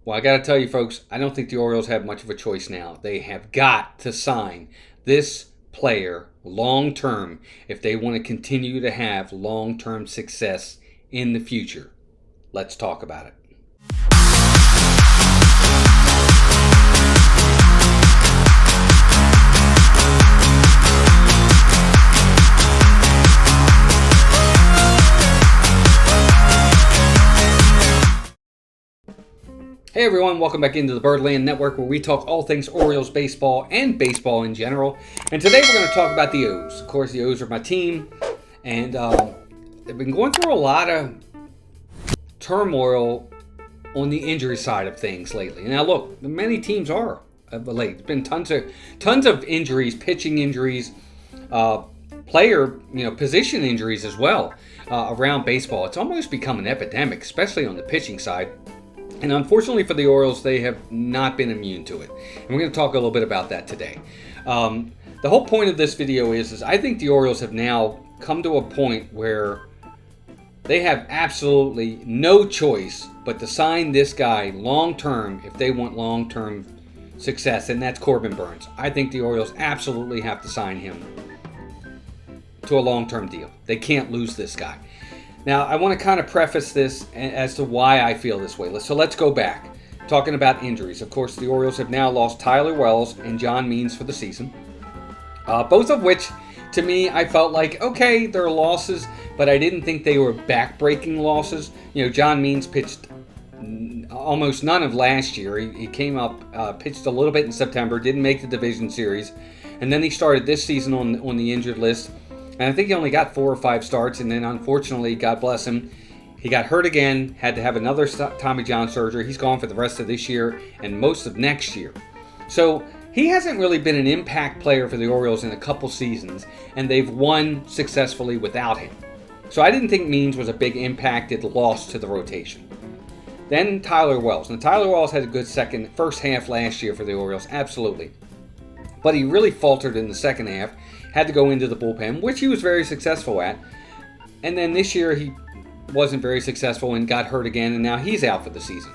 Well, I got to tell you, folks, I don't think the Orioles have much of a choice now. They have got to sign this player long term if they want to continue to have long term success in the future. Let's talk about it. Hey everyone, welcome back into the Birdland Network where we talk all things Orioles baseball and baseball in general. And today we're going to talk about the O's. Of course, the O's are my team, and they've been going through a lot of turmoil on the injury side of things lately. Now look, many teams are of late. There's been tons of injuries, pitching injuries, player, position injuries as well around baseball. It's almost become an epidemic, especially on the pitching side. And unfortunately for the Orioles, they have not been immune to it. And we're going to talk a little bit about that today. The whole point of this video is I think the Orioles have now come to a point where they have absolutely no choice but to sign this guy long-term if they want long-term success, and that's Corbin Burnes. I think the Orioles absolutely have to sign him to a long-term deal. They can't lose this guy. Now, I want to kind of preface this as to why I feel this way. So let's go back. Talking about injuries. Of course, the Orioles have now lost Tyler Wells and John Means for the season. Both of which, to me, I felt like, okay, they're losses, but I didn't think they were back-breaking losses. John Means pitched almost none of last year. He came up, pitched a little bit in September, didn't make the division series, and then he started this season on the injured list. And I think he only got 4 or 5 starts, and then unfortunately, God bless him, he got hurt again, had to have another Tommy John surgery. He's gone for the rest of this year and most of next year. So he hasn't really been an impact player for the Orioles in a couple seasons, and they've won successfully without him. So I didn't think Means was a big impacted loss to the rotation. Then Tyler Wells. Now Tyler Wells had a good first half last year for the Orioles, absolutely. But he really faltered in the second half. Had to go into the bullpen, which he was very successful at. And then this year he wasn't very successful and got hurt again, and now he's out for the season.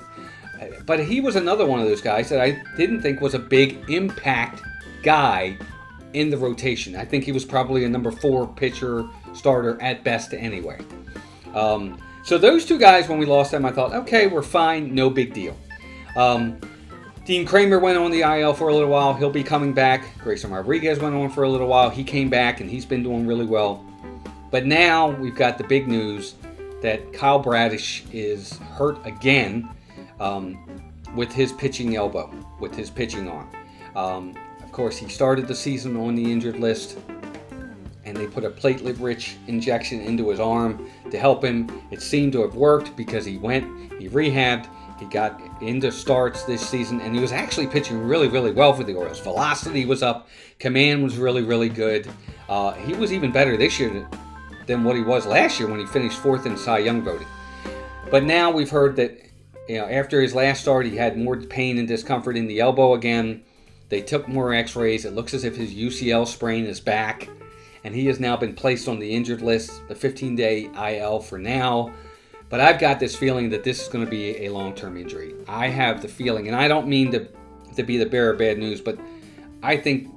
But he was another one of those guys that I didn't think was a big impact guy in the rotation. I think he was probably a number 4 pitcher starter at best anyway. So those two guys, when we lost them, I thought, okay, we're fine, no big deal. Dean Kramer went on the IL for a little while. He'll be coming back. Grayson Rodriguez went on for a little while. He came back, and he's been doing really well. But now we've got the big news that Kyle Bradish is hurt again with his pitching elbow, with his pitching arm. Of course, he started the season on the injured list, and they put a platelet-rich injection into his arm to help him. It seemed to have worked because he rehabbed. He got into starts this season, and he was actually pitching really, really well for the Orioles. Velocity was up. Command was really, really good. He was even better this year than what he was last year when he finished 4th in Cy Young voting. But now we've heard that after his last start, he had more pain and discomfort in the elbow again. They took more x-rays. It looks as if his UCL sprain is back, and he has now been placed on the injured list, the 15-day IL for now. But I've got this feeling that this is going to be a long-term injury. I have the feeling, and I don't mean to be the bearer of bad news, but I think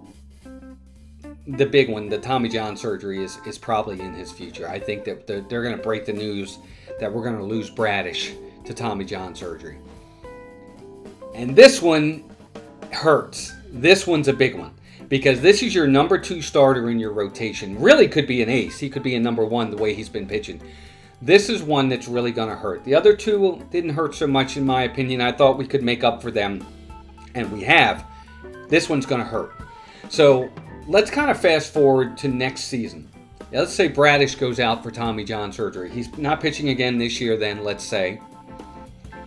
the big one, the Tommy John surgery, is probably in his future. I think that they're going to break the news that we're going to lose Bradish to Tommy John surgery. And this one hurts. This one's a big one because this is your number 2 starter in your rotation. Really could be an ace. He could be a number 1 the way he's been pitching. This is one that's really going to hurt. The other two didn't hurt so much, in my opinion. I thought we could make up for them, and we have. This one's going to hurt. So let's kind of fast forward to next season. Now, let's say Bradish goes out for Tommy John surgery. He's not pitching again this year then, let's say.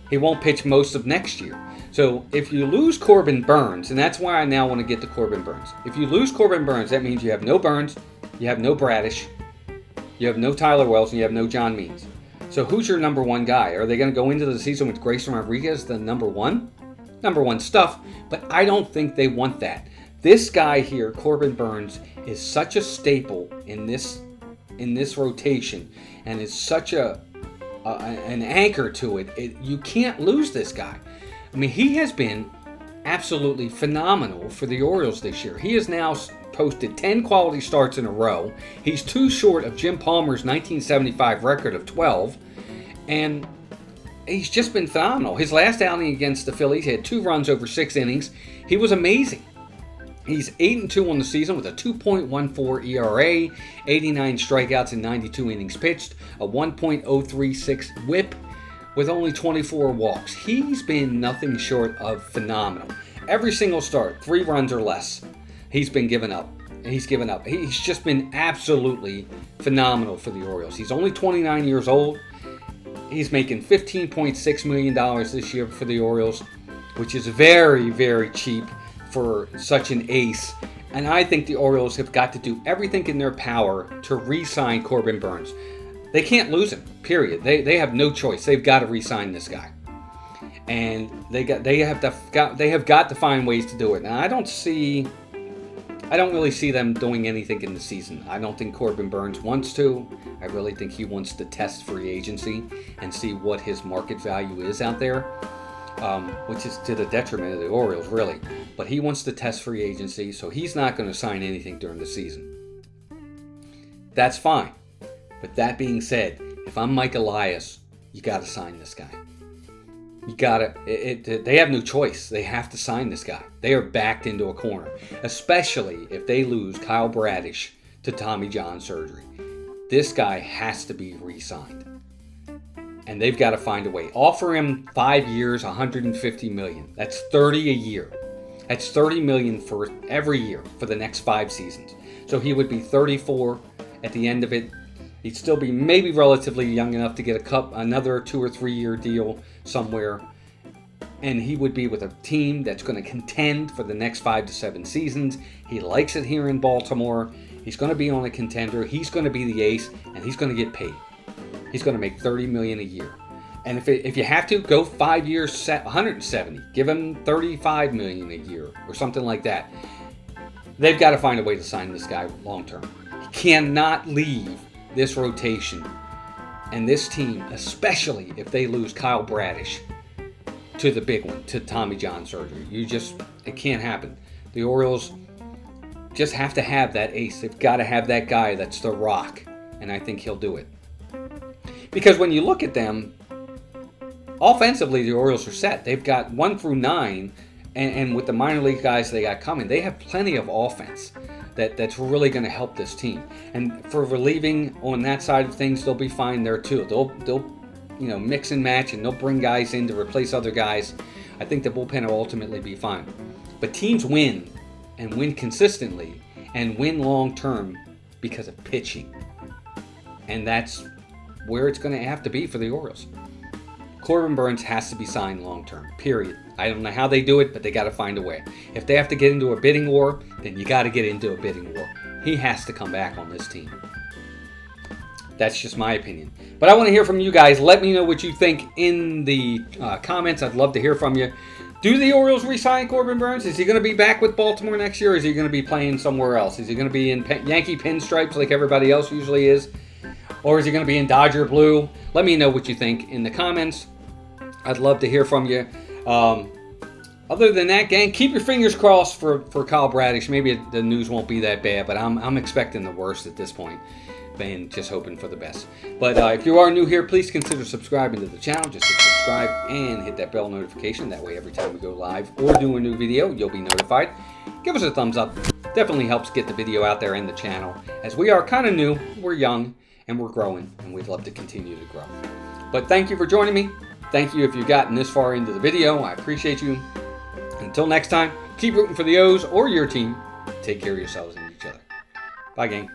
He won't pitch most of next year. So if you lose Corbin Burnes, and that's why I now want to get to Corbin Burnes. If you lose Corbin Burnes, that means you have no Burnes, you have no Bradish, you have no Tyler Wells, and you have no John Means. So who's your number 1 guy? Are they going to go into the season with Grayson Rodriguez, the number 1? Number 1 stuff, but I don't think they want that. This guy here, Corbin Burnes, is such a staple in this rotation, and is such an anchor to it. You can't lose this guy. I mean, he has been absolutely phenomenal for the Orioles this year. He has now posted 10 quality starts in a row. He's 2 short of Jim Palmer's 1975 record of 12. And he's just been phenomenal. His last outing against the Phillies, he had 2 runs over 6 innings. He was amazing. He's 8-2 on the season with a 2.14 ERA, 89 strikeouts in 92 innings pitched, a 1.036 WHIP with only 24 walks. He's been nothing short of phenomenal. Every single start, 3 runs or less, he's been given up. He's given up. He's just been absolutely phenomenal for the Orioles. He's only 29 years old. He's making $15.6 million this year for the Orioles, which is very, very cheap for such an ace. And I think the Orioles have got to do everything in their power to re-sign Corbin Burnes. They can't lose him, period. They have no choice. They've got to re-sign this guy. And they have got to find ways to do it. Now, I don't really see them doing anything in the season. I don't think Corbin Burnes wants to. I really think he wants to test free agency and see what his market value is out there, which is to the detriment of the Orioles, really. But he wants to test free agency, so he's not going to sign anything during the season. That's fine. But that being said, if I'm Mike Elias, you got to sign this guy. You gotta. They have no choice. They have to sign this guy. They are backed into a corner, especially if they lose Kyle Bradish to Tommy John surgery. This guy has to be re-signed, and they've got to find a way. Offer him 5 years, $150 million. That's $30 a year. That's $30 million for every year for the next 5 seasons. So he would be 34 at the end of it. He'd still be maybe relatively young enough to get another 2 or 3 year deal somewhere. And he would be with a team that's going to contend for the next 5 to 7 seasons. He likes it here in Baltimore. He's going to be on a contender. He's going to be the ace, and he's going to get paid. He's going to make $30 million a year. And if you have to, go 5 years, $170. Give him $35 million a year or something like that. They've got to find a way to sign this guy long term. He cannot leave this rotation and this team, especially if they lose Kyle Bradish to the big one, to Tommy John surgery. It can't happen. The Orioles just have to have that ace. They've got to have that guy that's the rock, and I think he'll do it. Because when you look at them, offensively, the Orioles are set. They've got 1 through 9, and with the minor league guys they got coming, they have plenty of offense that's really going to help this team. And for relieving on that side of things, they'll be fine there too. They'll mix and match, and they'll bring guys in to replace other guys. I think the bullpen will ultimately be fine. But teams win, and win consistently, and win long term because of pitching. And that's where it's going to have to be for the Orioles. Corbin Burnes has to be signed long term, period. I don't know how they do it, but they got to find a way. If they have to get into a bidding war, then you got to get into a bidding war. He has to come back on this team. That's just my opinion. But I want to hear from you guys. Let me know what you think in the comments. I'd love to hear from you. Do the Orioles re-sign Corbin Burnes? Is he going to be back with Baltimore next year, or is he going to be playing somewhere else? Is he going to be in Yankee pinstripes like everybody else usually is? Or is he going to be in Dodger blue? Let me know what you think in the comments. I'd love to hear from you. Other than that, gang, keep your fingers crossed for Kyle Bradish. Maybe the news won't be that bad, but I'm expecting the worst at this point. And just hoping for the best. But if you are new here, please consider subscribing to the channel. Just hit subscribe and hit that bell notification. That way every time we go live or do a new video, you'll be notified. Give us a thumbs up. Definitely helps get the video out there and the channel. As we are kind of new, we're young, and we're growing, and we'd love to continue to grow. But thank you for joining me. Thank you if you've gotten this far into the video. I appreciate you. Until next time, keep rooting for the O's or your team. Take care of yourselves and each other. Bye, gang.